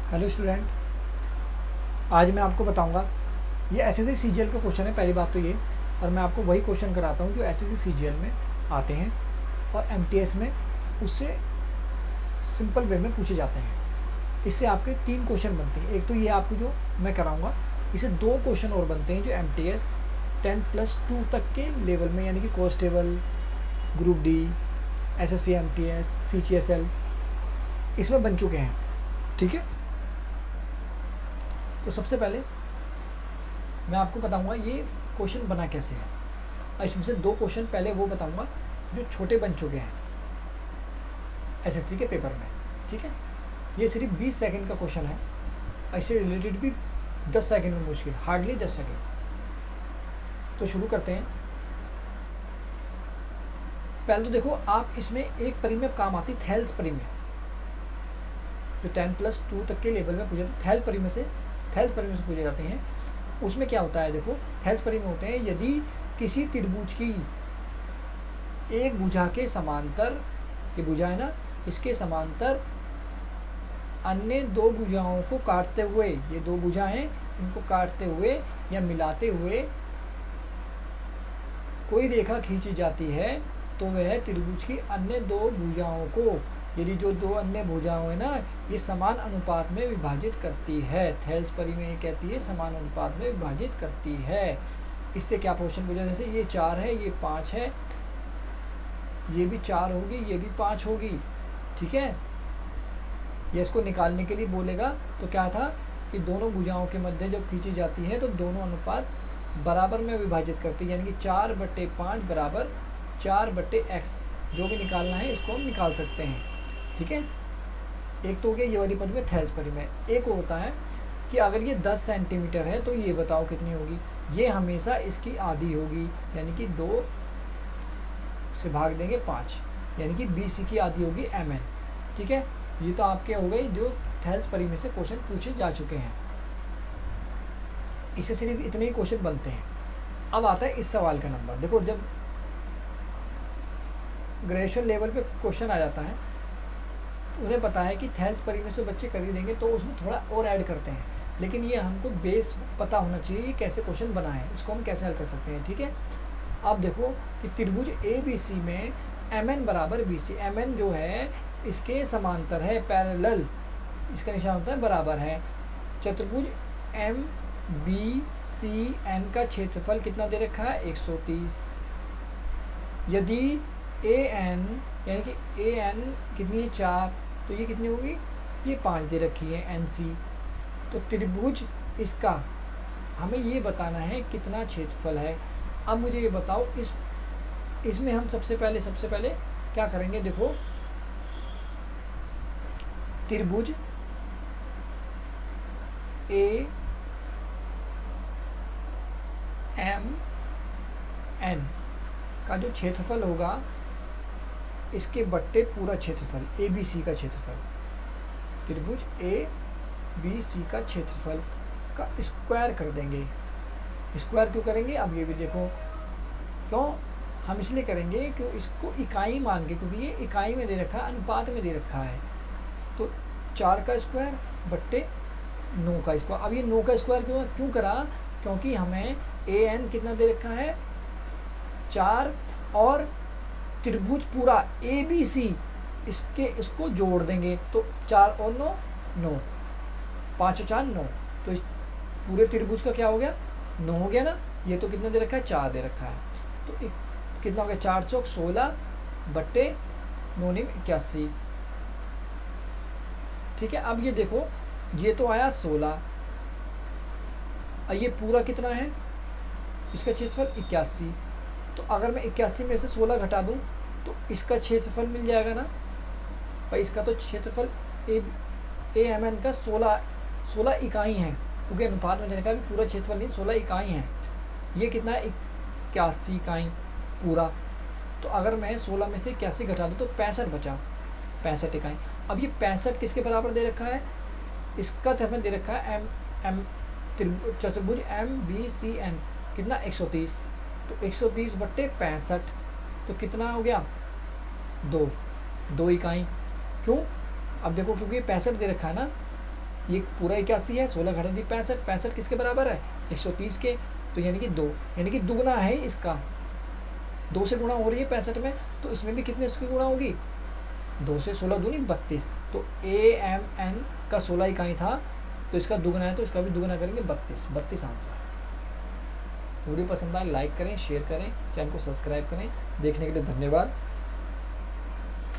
Hello student, आज मैं आपको बताऊंगा। ये एसएससी सीजीएल का क्वेश्चन है। पहली बात तो ये, और मैं आपको वही क्वेश्चन कराता हूँ जो एसएससी सीजीएल में आते हैं और एमटीएस में उससे सिंपल वे में पूछे जाते हैं। इससे आपके 3 क्वेश्चन बनते हैं। एक तो ये आपको जो मैं कराऊंगा, इसे 2 क्वेश्चन और बनते हैं जो एमटीएस 10+2 तक के लेवल में, यानी कि constable, group D, SSC MTS, CGSL इसमें बन चुके हैं। ठीक है, तो सबसे पहले मैं आपको बताऊंगा ये क्वेश्चन बना कैसे है, और इसमें से 2 क्वेश्चन पहले वो बताऊंगा जो छोटे बन चुके हैं एसएससी के पेपर में। ठीक है, ये सिर्फ 20 सेकंड का क्वेश्चन है, इससे रिलेटेड भी 10 सेकंड में मुश्किल, हार्डली 10 सेकंड। तो शुरू करते हैं। पहले तो देखो, आप इसमें एक परी में काम आती थेल्स परी में, जो 10+2 तक के लेवल में पूछे जाते थेल्स परी में से पूछे जाते हैं। उसमें क्या होता है, देखो थेल्स परी में होते हैं, यदि किसी त्रिभुज की एक भुजा के समांतर, ये भुजा है ना, इसके समांतर अन्य 2 भुजाओं को काटते हुए, ये 2 भुजा हैं, इनको काटते हुए या मिलाते हुए कोई रेखा खींची जाती है, तो वह त्रिभुज की अन्य 2 भुजाओं को, यदि जो 2 अन्य भुजाएं हैं ना, ये समान अनुपात में विभाजित करती है। थेल्स परी में ये कहती है समान अनुपात में विभाजित करती है। इससे क्या क्वेश्चन पूछा, जैसे ये 4 है, ये 5 है, ये भी 4 होगी, ये भी 5 होगी। ठीक है, ये इसको निकालने के लिए बोलेगा, तो क्या था कि दोनों भुजाओं के मध्य जब खींची जाती है तो दोनों अनुपात बराबर में विभाजित करती है, यानी कि 4/5 बराबर 4/x। जो भी निकालना है इसको हम निकाल सकते हैं। ठीक है, एक तो हो गया ये वाली पद में थेल्स परी में। एक होता है कि अगर ये 10 सेंटीमीटर है तो ये बताओ कितनी होगी। ये हमेशा इसकी आधी होगी, यानी कि 2 से भाग देंगे 5, यानी कि BC की आधी होगी MN। ठीक है, ये तो आपके हो गए जो थेल्स परी में से क्वेश्चन पूछे जा चुके हैं। इससे सिर्फ इतने ही क्वेश्चन बनते हैं। अब आता है इस सवाल का नंबर। देखो, जब ग्रेजुएशन लेवल पे क्वेश्चन आ जाता है, उन्हें पता है कि थेल्स परी में से बच्चे कर ही देंगे, तो उसमें थोड़ा और ऐड करते हैं, लेकिन ये हमको बेस पता होना चाहिए कैसे क्वेश्चन बना है, उसको हम कैसे हल कर सकते हैं। ठीक है, आप देखो कि त्रिभुज ABC में MN बराबर BC, MN जो है इसके समांतर है, पैरेलल, इसका निशान होता है बराबर है। चतुर्भुज MBCN का क्षेत्रफल कितना दे रखा है, 130। यदि AN, यानी कि AN कितनी है, 4, तो ये कितनी होगी, ये 5 दे रखी है NC। तो त्रिभुज इसका हमें ये बताना है कितना क्षेत्रफल है। अब मुझे ये बताओ, इसमें हम सबसे पहले क्या करेंगे। देखो, त्रिभुज AMN का जो क्षेत्रफल होगा, इसके बट्टे पूरा क्षेत्रफल, ABC का क्षेत्रफल, त्रिभुज ABC का क्षेत्रफल का स्क्वायर कर देंगे। स्क्वायर क्यों करेंगे, अब ये भी देखो क्यों हम इसलिए करेंगे कि इसको इकाई मान के, क्योंकि ये इकाई में दे रखा है, अनुपात में दे रखा है। तो 4 का स्क्वायर बट्टे 9 का स्क्वायर। अब ये 9 का स्क्वायर क्यों करा, क्योंकि हमें AN कितना दे रखा है, 4, और त्रिभुज पूरा ABC इसको जोड़ देंगे, तो 4 और 9 9, 5 और 4 9, तो इस पूरे त्रिभुज का क्या हो गया, 9 हो गया ना। ये तो कितना दे रखा है, 4 दे रखा है, तो कितना हो गया, 4 चौक 16 बट्टे 9 9 81। ठीक है, अब ये देखो, ये तो आया 16, और ये पूरा कितना है, इसका क्षेत्रफल 81। तो अगर मैं 81 में से 16 घटा दूं तो इसका क्षेत्रफल मिल जाएगा ना भाई। इसका तो क्षेत्रफल AMN का 16 इकाई हैं, क्योंकि अनुपात में देने का भी पूरा क्षेत्रफल नहीं, 16 इकाई हैं। ये कितना है, 81 इकाई पूरा। तो अगर मैं 16 में से 81 घटा दूँ तो 65 बचा, 65 इकाई। अब ये 65 किसके बराबर दे रखा है, इसका क्षेत्रफल दे रखा है चतुर्भुज MBCN कितना, 130। तो 130 बट्टे 65, तो कितना हो गया, 2 इकाई। क्यों, अब देखो क्योंकि 65 दे रखा है ना, ये पूरा 81 है, 16 घटा दी 65, 65 किसके बराबर है 130 के, तो यानी कि 2, यानी कि दुगना है इसका, 2 से गुणा हो रही है 65 में, तो इसमें भी कितने इसकी गुणा होगी 2 से 16 दूनी 32, तो AMN का 16 इकाई था, तो इसका दुगना है तो इसका भी दुगना करेंगे 32 आंसर। वीडियो पसंद आए लाइक करें, शेयर करें, चैनल को सब्सक्राइब करें। देखने के लिए धन्यवाद।